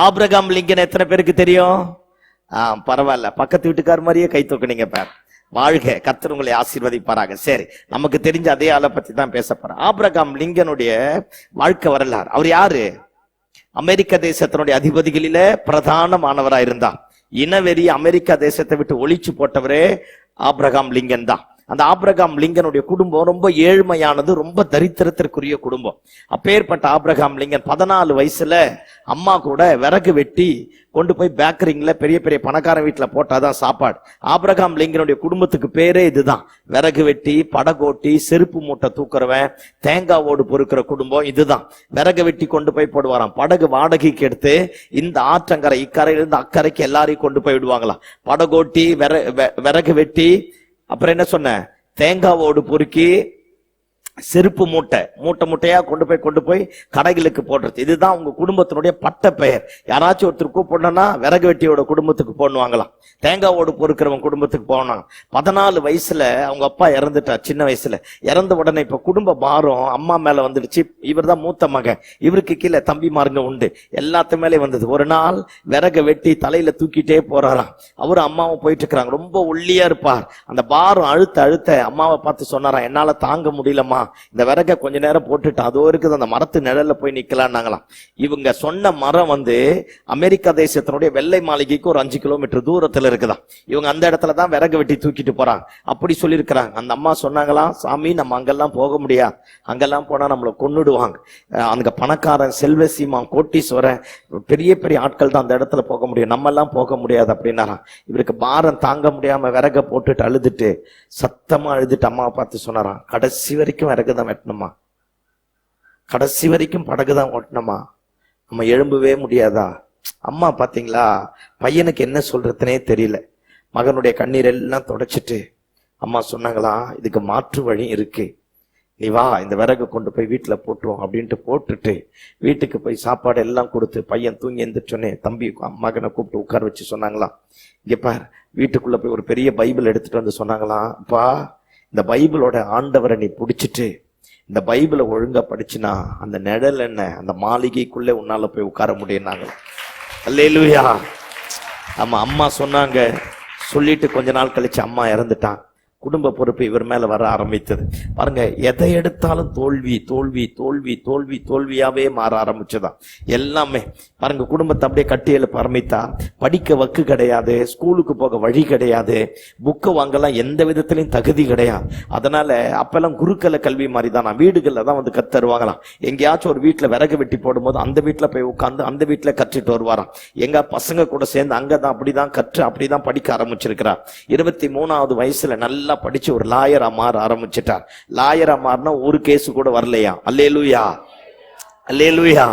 Abraham Lincoln எத்தனை பேருக்கு தெரியும்? பரவாயில்ல, பக்கத்து வீட்டுக்கார் மாதிரியே கை தூக்குனீங்க பார். வாழ்க, கர்த்தர் உங்களை ஆசீர்வதிப்பாராக. சரி, நமக்கு தெரிஞ்ச அதே ஆளை பத்தி தான் பேச போறோம். ஆபிரகாம் லிங்கனுடைய வாழ்க்கை வரலாறு. அவர் யாரு? அமெரிக்க தேசத்தினுடைய அதிபதிகளில பிரதானமானவராக இருந்தார். இனவெறி அமெரிக்கா தேசத்தை விட்டு ஒழிச்சு போட்டவரே ஆபிரகாம் லிங்கன் தான். அந்த ஆபிரகாம் லிங்கனுடைய குடும்பம் ரொம்ப ஏழ்மையானது, ரொம்ப தரித்திரத்திற்குரிய குடும்பம். அப்பேற்பட்ட ஆபிரகாம் லிங்கன் 14 வயசுல அம்மா கூட விறகு வெட்டி கொண்டு போய் பேக்கரிங்ல பெரிய பெரிய பணக்கார வீட்டுல போட்டாதான் சாப்பாடு. ஆபிரகாம் லிங்கனுடைய குடும்பத்துக்கு பேரே இதுதான். விறகு வெட்டி, படகோட்டி, செருப்பு மூட்டை தூக்குறவன், தேங்காய் ஓடு பொறுக்கிற குடும்பம் இதுதான். விறகு வெட்டி கொண்டு போய் போடுவாராம். படகு வாடகைக்கு எடுத்து இந்த ஆற்றங்கரை இக்கரையிலிருந்து அக்கறைக்கு எல்லாரையும் கொண்டு போய் விடுவாங்களாம். படகோட்டி, விறகு வெட்டி, அப்புறம் என்ன சொன்ன, தேங்காய் ஓடு பொறுக்கி, செருப்பு மூட்டை மூட்டையா கொண்டு போய் கடைகளுக்கு போடுறது. இதுதான் உங்க குடும்பத்தினுடைய பட்ட பெயர். யாராச்சும் ஒருத்தர் கூப்பிடணும்னா விறகு வெட்டியோட குடும்பத்துக்கு போடுவாங்களாம், தேங்காய் ஓடு பொறுக்கிறவங்க குடும்பத்துக்கு போனாங்க. 14 வயசுல அவங்க அப்பா இறந்துட்டார். சின்ன வயசுல இறந்த உடனே இப்ப குடும்ப பாரம் அம்மா மேல வந்துடுச்சு. இவர் தான் மூத்த மகன், இவருக்கு கீழே தம்பிமாருங்க உண்டு, எல்லாத்து மேலே வந்தது. ஒரு நாள் விறகு வெட்டி தலையில தூக்கிட்டே போறாராம். அவரும் அம்மாவும் போயிட்டு இருக்கிறாங்க. ரொம்ப ஒல்லியா இருப்பார். அந்த பாரம் அழுத்த அம்மாவை பார்த்து சொன்னாராம், என்னால தாங்க முடியலம்மா, இந்த விறகை கொஞ்ச நேரம் போட்டுட்டு அதோ இருக்குது அந்த மரத்து நிழல்ல போய் நிக்கலான்னாங்களாம். இவங்க சொன்ன மரம் அமெரிக்கா தேசத்தினுடைய வெள்ளை மாளிகைக்கு ஒரு 5 கிலோமீட்டர் தூரத்துல இருக்குதான். இவங்க அந்த இடத்துல தான் விறகு வெட்டி தூக்கிட்டு போறாங்க. அப்படி சொல்லியிருக்கிறாங்க. அந்த அம்மா சொன்னாங்களாம், சாமி நம்ம அங்கெல்லாம் போக முடியாது, அங்கெல்லாம் போனா நம்மளை கொன்னுடுவாங்க. அங்க பணக்காரன், செல்வ சீமான், கோட்டீஸ்வரன், பெரிய பெரிய ஆட்கள் தான் அந்த இடத்துல போக முடியும், நம்ம எல்லாம் போக முடியாது அப்படின்னாராம். இவருக்கு பாரம் தாங்க முடியாம விறக போட்டுட்டு அழுதுட்டு, சத்தமா அழுதுட்டு அம்மாவை பார்த்து சொன்னாராம், கடைசி வரைக்கும் விறகு தான் வெட்டணுமா, கடைசி வரைக்கும் படகுதான் ஓட்டணுமா, நம்ம எழும்பவே முடியாதா? அம்மா பாத்தீங்களா, பையனுக்கு என்ன சொல்றதுனே தெரியல. மகனுடைய கண்ணீர் எல்லாம் தொடச்சிட்டு அம்மா சொன்னாங்களா, இதுக்கு மாற்று வழி இருக்கு, நீ வா இந்த விறகு கொண்டு போய் வீட்டுல போட்டுரும் அப்படின்ட்டு போட்டுட்டு வீட்டுக்கு போய் சாப்பாடு எல்லாம் கொடுத்து பையன் தூங்கி எந்திரிச்சோன்னே தம்பி மகனை கூப்பிட்டு உட்கார வச்சு சொன்னாங்களாம், இங்க பார், வீட்டுக்குள்ள போய் ஒரு பெரிய பைபிள் எடுத்துட்டு வந்து சொன்னாங்களாம், அப்பா இந்த பைபிளோட ஆண்டவரை நீ பிடிச்சிட்டு இந்த பைபிளை ஒழுங்கா படிச்சுனா அந்த நிழல் என்ன, அந்த மாளிகைக்குள்ளே உன்னால போய் உட்கார முடியும்னாங்க. அல்லேலூயா. ஆமா, அம்மா சொன்னாங்க. சொல்லிட்டு கொஞ்ச நாள் கழிச்சு அம்மா இறந்துட்டான். குடும்ப பொறுப்பு இவர் மேல வர ஆரம்பித்தது. பாருங்க, எதை எடுத்தாலும் தோல்வி தோல்வி தோல்வி தோல்வி தோல்வியாவே மாற ஆரம்பிச்சதான் எல்லாமே. பாருங்க, குடும்பத்தை அப்படியே கட்டி எழுப்ப ஆரம்பித்தா. படிக்க வக்கு கிடையாது, ஸ்கூலுக்கு போக வழி கிடையாது, புக்கு வாங்கலாம் எந்த விதத்திலையும் தகுதி கிடையாது. அதனால அப்பெல்லாம் குருக்கல கல்வி மாதிரி தான், வீடுகள்ல தான் வந்து கத்தருவாங்களாம். எங்கேயாச்சும் ஒரு வீட்டுல விறகு வெட்டி போடும்போது அந்த வீட்டுல போய் உட்காந்து அந்த வீட்டுல கற்றுட்டு வருவாராம். எங்க பசங்க கூட சேர்ந்து அங்கதான் அப்படிதான் கற்று அப்படிதான் படிக்க ஆரம்பிச்சிருக்கிறார். 23வது வயசுல நல்லா படிச்சு ஒரு லாயரா மாற ஆரம்பிச்சிட்டார். லாயரா மாறினா ஒரு கேஸ் கூட வரலையா. அல்லேலூயா, அல்லேலூயா.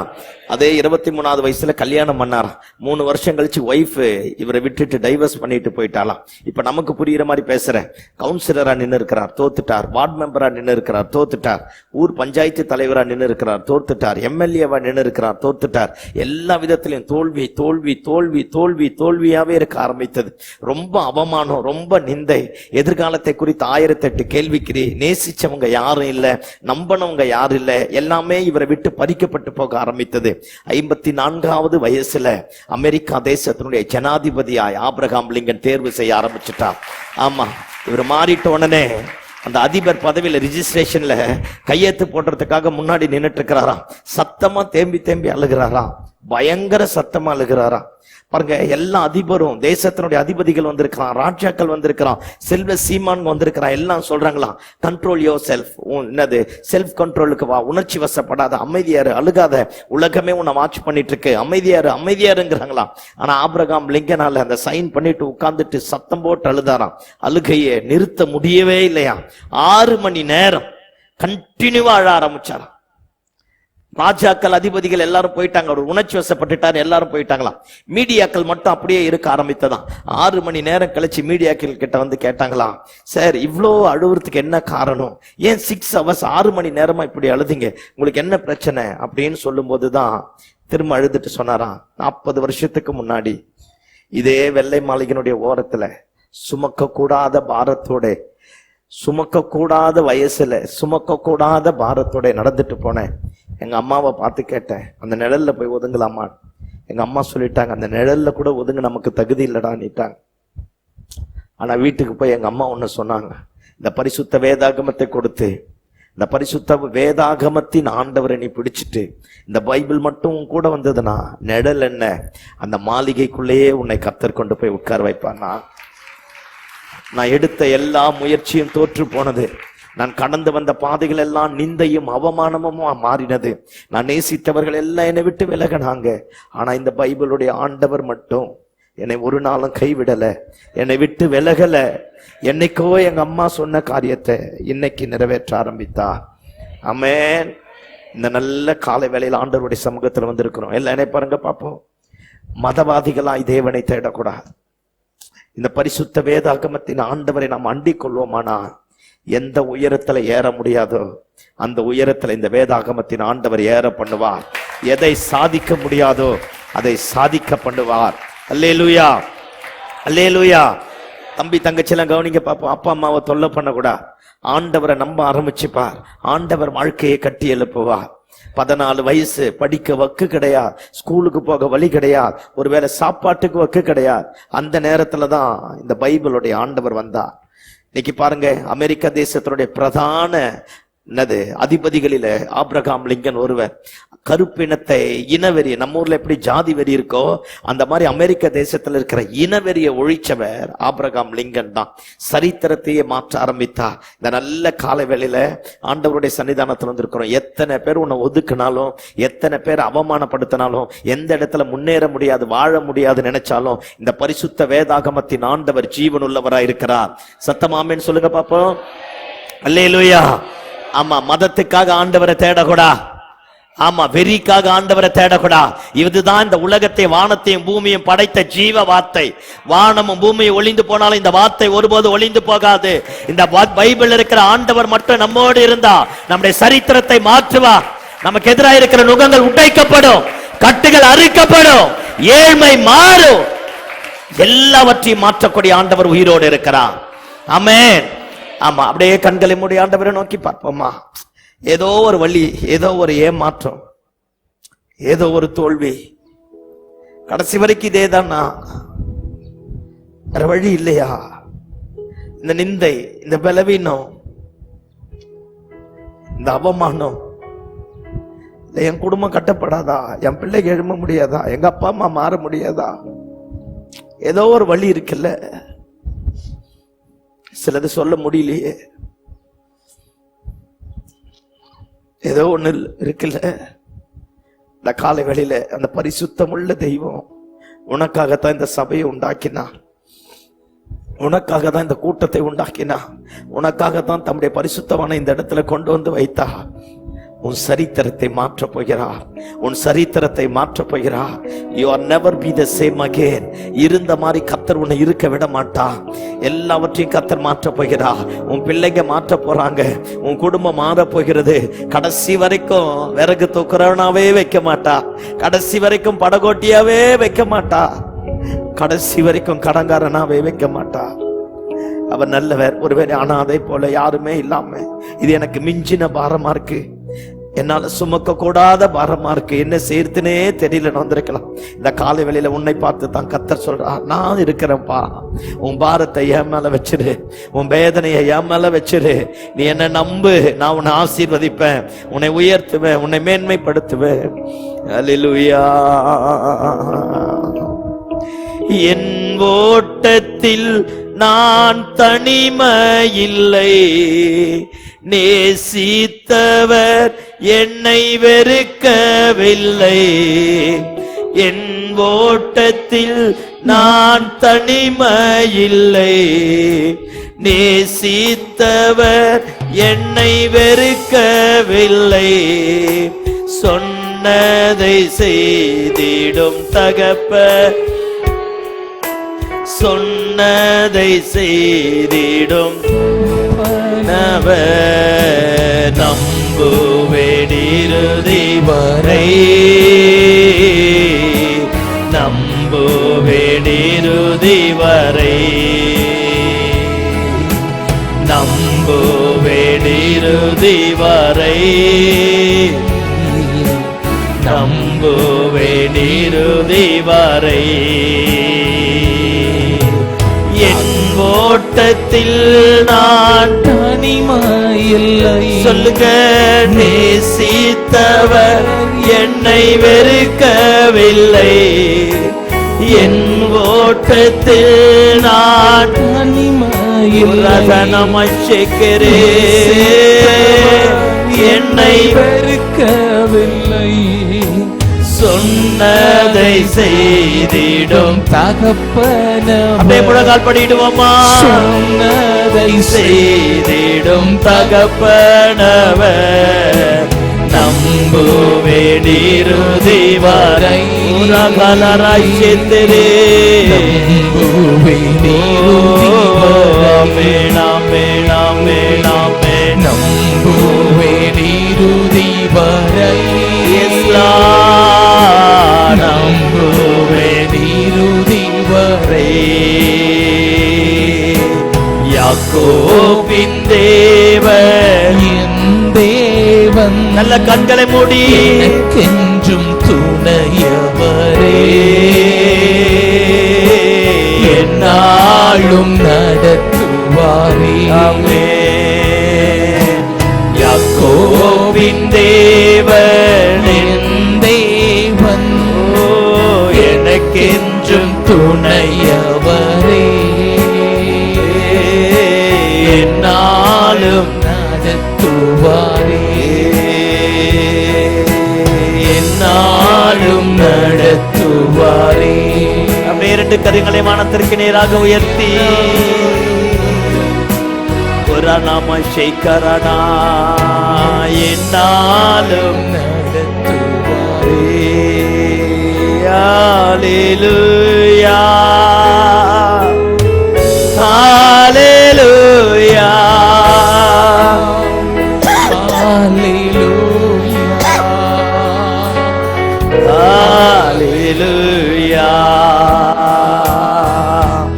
அதே 23வது வயசுல கல்யாணம் பண்ணாராம். 3 வருஷம் கழிச்சு ஒய்ஃப் இவரை விட்டுட்டு டைவர்ஸ் பண்ணிட்டு போயிட்டாலாம். இப்ப நமக்கு புரியுற மாதிரி பேசுறேன். கவுன்சிலரா நின்று இருக்கிறார், தோத்துட்டார். வார்டு மெம்பரா நின்று இருக்கிறார், தோத்துட்டார். ஊர் பஞ்சாயத்து தலைவரா நின்று இருக்கிறார், தோத்துட்டார். எம்எல்ஏவா நின்று இருக்கிறார், தோத்துட்டார். எல்லா விதத்திலையும் தோல்வி தோல்வி தோல்வி தோல்வி தோல்வியாவே இருக்க ஆரம்பித்தது. ரொம்ப அவமானம், ரொம்ப நிந்தை, எதிர்காலத்தை குறித்து 1008 கேள்விக்குறி. நேசிச்சவங்க யாரும் இல்ல, நம்பனவங்க யாரும் இல்ல, எல்லாமே இவரை விட்டு பறிக்கப்பட்டு போக ஆரம்பித்தது. 54வது வயசுல அமெரிக்கா தேசத்தினுடைய ஜனாதிபதியாய் ஆபிரகாம் லிங்கன் தேர்வு செய்ய ஆரம்பிச்சுட்டார். ஆமா, இவர் மாறிட்ட உடனே அந்த அதிபர் பதவியில ரிஜிஸ்ட்ரேஷன்ல கையெழுத்து போடுறதுக்காக முன்னாடி நின்றுட்டு இருக்கிறாராம். சத்தமா தேம்பி அழுகிறாராம், பயங்கர சத்தமா அழுகிறாராம். பாருங்க, எல்லா அதிபரும், தேசத்தினுடைய அதிபதிகள் வந்திருக்கிறான், ராஜாக்கள் வந்திருக்கிறான், செல்வ சீமான் வந்திருக்கிறான். எல்லாம் சொல்றாங்களாம், கண்ட்ரோல் யோர் செல்ஃப், என்னது செல்ஃப் கண்ட்ரோலுக்கு வா, உணர்ச்சி வசப்படாத, அமைதியாரு, அழுகாத, உலகமே உன்னை வாட்ச் பண்ணிட்டு இருக்கு, அமைதியாரு அமைதியாருங்கிறாங்களாம். ஆனா ஆபிரகாம் லிங்கனால அந்த சைன் பண்ணிட்டு உட்கார்ந்துட்டு சத்தம் போட்டு அழுதாராம். அழுகையை நிறுத்த முடியவே இல்லையா. 6 மணி நேரம் கண்டினியூவா அழ ஆரம்பிச்சாராம். ராஜாக்கள், அதிபதிகள் எல்லாரும் போயிட்டாங்க. அவர் உணர்ச்சி வசப்பட்டுட்டார், எல்லாரும் போயிட்டாங்களாம். மீடியாக்கள் மட்டும் அப்படியே இருக்க ஆரம்பித்ததான். 6 மணி நேரம் கழிச்சு மீடியாக்கள் கிட்ட வந்து கேட்டாங்களாம், சார் இவ்வளோ அழுவுறதுக்கு என்ன காரணம், ஏன் 6 hours 6 மணி நேரமா இப்படி அழுதிங்க, உங்களுக்கு என்ன பிரச்சனை அப்படின்னு சொல்லும் போதுதான் திரும்ப அழுதுட்டு சொன்னாராம், 40 வருஷத்துக்கு முன்னாடி இதே வெள்ளை மாளிகையினுடைய ஓரத்துல சுமக்க கூடாத பாரத்தோட, சுமக்க கூடாத வயசுல சுமக்க கூடாத பாரத்தோட நடந்துட்டு போனேன். எங்க அம்மாவை பார்த்து கேட்டேன், அந்த நிழல்ல போய் ஒதுங்கலாமா? எங்க அம்மா சொல்லிட்டாங்க, அந்த நிழல்ல கூட ஒதுங்க நமக்கு தகுதி இல்லடான்னுட்டாங்க. ஆனா வீட்டுக்கு போய் எங்க அம்மா ஒண்ணு சொன்னாங்க, இந்த பரிசுத்த வேதாகமத்தை கொடுத்து, இந்த பரிசுத்த வேதாகமத்தின் ஆண்டவரை நீ பிடிச்சிட்டு இந்த பைபிள் மட்டும் கூட வந்ததுன்னா நிழல் என்ன, அந்த மாளிகைக்குள்ளேயே உன்னை கர்த்தர் கொண்டு போய் உட்கார வைப்பான்னா. நான் எடுத்த எல்லா முயற்சியும் தோற்று போனது. நான் கடந்து வந்த பாதைகள் எல்லாம் நிந்தையும் அவமானமும் மாறினது. நான் நேசித்தவர்கள் எல்லாம் என்னை விட்டு விலகினாங்க. ஆனா இந்த பைபிளுடைய ஆண்டவர் மட்டும் என்னை ஒரு நாளும் கைவிடல, என்னை விட்டு விலகல. என்னைக்கோ எங்க அம்மா சொன்ன காரியத்தை இன்னைக்கு நிறைவேற்ற ஆரம்பித்தா. ஆமென். இந்த நல்ல காலை வேளையில் ஆண்டவருடைய சமூகத்துல வந்திருக்கிறோம். எல்லாம் என்னை பாருங்க பார்ப்போம். மதவாதிகளா தேவனை தேடக்கூடாது. இந்த பரிசுத்த வேதாகமத்தின் ஆண்டவரை நாம் அண்டிக் கொள்வோமானா எந்த உயரத்துல ஏற முடியாதோ அந்த உயரத்துல இந்த வேதாகமத்தின் ஆண்டவர் ஏற பண்ணுவார். எதை சாதிக்க முடியாதோ அதை சாதிக்க பண்ணுவார். அல்லேலூயா, அல்லேலூயா. தம்பி தங்கச்சிலாம் கவனிங்க பார்ப்போம். அப்பா அம்மாவை தொல்லை பண்ணக்கூடாது. ஆண்டவரை நம்ப ஆரம்பிச்சுப்பார். ஆண்டவர் வாழ்க்கையை கட்டி எழுப்புவார். 14 வயசு, படிக்க வக்கு கிடையாது, ஸ்கூலுக்கு போக வழி கிடையாது, ஒருவேளை சாப்பாட்டுக்கு வக்கு கிடையாது. அந்த நேரத்துலதான் இந்த பைபிளுடைய ஆண்டவர் வந்தார். இன்னைக்கு பாருங்க, அமெரிக்க தேசத்தினுடைய பிரதான அதிபதிகளில ஆபிரகாம் லிங்கன் ஒருவர். கருப்பினத்தை இனவெறிய, நம்ம ஊர்ல எப்படி ஜாதி வெறி இருக்கோ அந்த மாதிரி அமெரிக்க தேசத்துல இருக்கிற இனவெறிய ஒழிச்சவர் ஆபிரகாம் லிங்கன் தான். சரித்திரத்தையே மாற்ற ஆரம்பித்தார். இந்த நல்ல காலை வேளையில ஆண்டவருடைய சன்னிதானத்துல வந்திருக்கிறோம். எத்தனை பேர் உன்னை ஒதுக்குனாலும், எத்தனை பேர் அவமானப்படுத்தினாலும், எந்த இடத்துல முன்னேற முடியாது, வாழ முடியாது நினைச்சாலும் இந்த பரிசுத்த வேதாகமத்தின் ஆண்டவர் ஜீவன் உள்ளவராய் இருக்கிறார். சத்தமாமேன்னு சொல்லுங்க பாப்போம். அல்லேலூயா. ஆமா, மதத்துக்காக ஆண்டவரை தேடக்கூடா. ஆமா, வெறிக்காக ஆண்டவரை தேடக்கூடா. இதுதான் இந்த உலகத்தை, வானத்தையும் பூமியும் படைத்த ஜீவ வார்த்தை. வானமும் பூமியும் ஒளிந்து போனாலும் இந்த வார்த்தை ஒருபோது ஒளிந்து போகாது. இந்த பைபிள் இருக்கிற ஆண்டவர் மட்டும் நம்மோடு இருந்தா நம்முடைய சரித்திரத்தை மாற்றுவா. நமக்கு எதிராக இருக்கிற நுகங்கள் உடைக்கப்படும், கட்டுகள் அறுக்கப்படும், ஏழ்மை மாறும். எல்லாவற்றையும் மாற்றக்கூடிய ஆண்டவர் உயிரோடு இருக்கிறார். ஆமென். ஆமா, அப்படியே கண்களை மூடி ஆண்டவரை நோக்கி பார்ப்போமா. ஏதோ ஒரு வழி, ஏதோ ஒரு ஏமாற்றம், ஏதோ ஒரு தோல்வி, கடைசி வரைக்கும் இதேதானா, வேற வழி இல்லையா? இந்த நிந்தை, இந்த பலவீனம், இந்த அவமானம், என் குடும்பம் கட்டப்படாதா, என் பிள்ளைக்கு எழும்ப முடியாதா, எங்க அப்பா அம்மா மாற முடியாதா? ஏதோ ஒரு வழி இருக்குல்ல, சிலது சொல்ல முடியலையே, ஏதோ ஒண்ணு இருக்குல்ல. இந்த காலை வேளையில அந்த பரிசுத்தமுள்ள தெய்வம் உனக்காகத்தான் இந்த சபையை உண்டாக்கினா, உனக்காக தான் இந்த கூட்டத்தை உண்டாக்கினா, உனக்காகத்தான் தம்முடைய பரிசுத்தமான இந்த இடத்துல கொண்டு வந்து வைத்தா. உன் சரித்திரத்தை மாற்ற போகிறார், உன் சரித்திரத்தை மாற்ற போகிறார். You are never be the same again. இருந்த மாதிரி கர்த்தர் உன்னை இருக்க விட மாட்டா. எல்லாவற்றையும் கர்த்தர் மாற்ற போகிறார். உன் பிள்ளைங்க மாற்ற போறாங்க, உன் குடும்பம் மாற போகிறது. கடைசி வரைக்கும் விறகு தூக்குறவனாவே வைக்க மாட்டா, கடைசி வரைக்கும் படகோட்டியாவே வைக்க மாட்டா, கடைசி வரைக்கும் கடங்காரனாவே வைக்க மாட்டா. அவர் நல்லவர். ஒருவேளை அனாதை போல யாருமே இல்லாம, இது எனக்கு மிஞ்சின பாரமா இருக்கு, என்னால சுமக்க கூடாத பாரமா இருக்கு, என்ன சேர்த்துனே தெரியலன்னு வந்திருக்கலாம். இந்த காலை வேளையில உன்னை பார்த்து தான் கர்த்தர் சொல்றா, நான் இருக்கிறேன்ப்பா, உன் பாரத்தை என் மேல வச்சிரு, உன் வேதனையை என் மேல வச்சிரு, நீ என்ன நம்பு, நான் உன்னை ஆசீர்வதிப்பேன், உன்னை உயர்த்துவேன், உன்னை மேன்மைப்படுத்துவேன். அல்லேலூயா. என் ஓட்டத்தில் நான் தனிமையில்லை, நேசித்தவர் என்னை வெறுக்கவில்லை. என் ஓட்டத்தில் நான் தனிமையில்லை, நேசித்தவர் என்னை வெறுக்கவில்லை. சொன்னதை செய்திடும் தகப்பன், சொன்னதை செய்திடும் நம்புவேன் இறுதி வரை, நம்புவேன் இறுதி வரை, நம்புவேன் இறுதி வரை, நம்ப நம்புவேன் இறுதி வரை. என் ஓட்டத்தில் நான் தனிமையில்லை. சொல்லுங்க, நேசித்தவர் என்னை வெறுக்கவில்லை. என் ஓட்டத்தில் நான் என்னை வெறுக்கவில்லை. சொன்னதை செய்திடும் தகப்பனவர். அப்படியே முழங்கால் படிடுவோமா? சொன்னதை செய்திடும் தகப்பனவர் நம்புவேன் இறுதி வரை. நம்புவேன் இறுதி வரை. நம்புவேன் இறுதி வரை. நம்புவேன் இறுதி வரை. யாக்கோபின் தேவன் என் தேவன். நல்ல கண்களை மூடி எனக்கென்றும் துணையவரே. என்னாலும் நடத்துவாரே. யாக்கோபின் தேவன் என் தேவன். எனக்கென்றும் துணையவரே. என்னாலும் நடத்துவாரே. என்னாலும் நடத்துவாரே. அப்படியே இரண்டு கரங்களை வானத்திற்கு நேராக உயர்த்தி நாம ஷேக்கரணா என்னாலும் நடத்துவாரே. ஹல்லேலூயா ஹல்லேலூயா ஹல்லேலூயா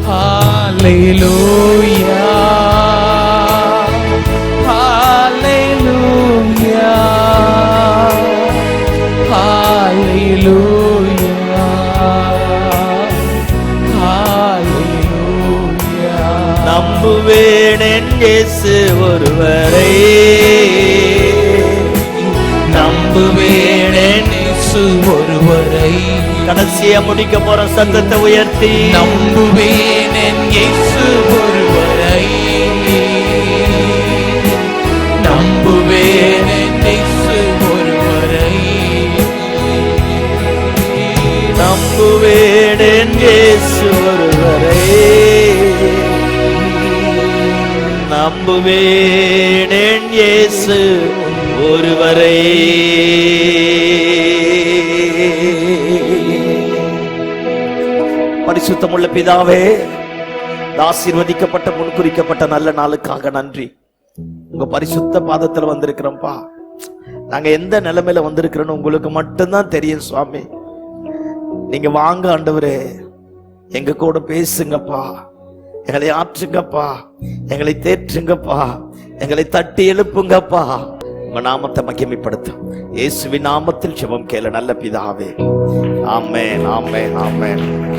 ஹல்லேலூயா ஹல்லேலூயா நம்புவேன் என் இயேசு ஒருவரை. நம்புவேன் என் இயேசு ஒருவரை. கடைசியா முடிக்க போற சத்தத்தை உயர்த்தி நம்புவேன் என் இயேசு ஒருவரை. நம்புவேன் என் இயேசு ஒருவரை. நம்புவேன் என் இயேசு ஒருவரை. நம்புவேன் என் இயேசு ஒருவரை. பரிசுத்தமுள்ள பிதாவே, ஆசீர்வதிக்கப்பட்ட முன்குறிக்கப்பட்ட நல்ல நாளுக்காக நன்றி. உங்க பரிசுத்த பாதத்துல வந்திருக்கிறோம்ப்பா. நாங்க எந்த நிலைமையில வந்திருக்கிறோன்னு உங்களுக்கு மட்டும்தான் தெரியும் சுவாமி. நீங்க வாங்க ஆண்டவரே, எங்க கூட பேசுங்கப்பா, எங்களை ஆற்றுங்கப்பா, எங்களை தேற்றுங்கப்பா, எங்களை தட்டி எழுப்புங்கப்பா. உங்க நாமத்தை மகிமைப்படுத்தும் இயேசுவின் நாமத்தில் ஜெபம் கேளு நல்ல பிதாவே. ஆமென் ஆமென் ஆமென்.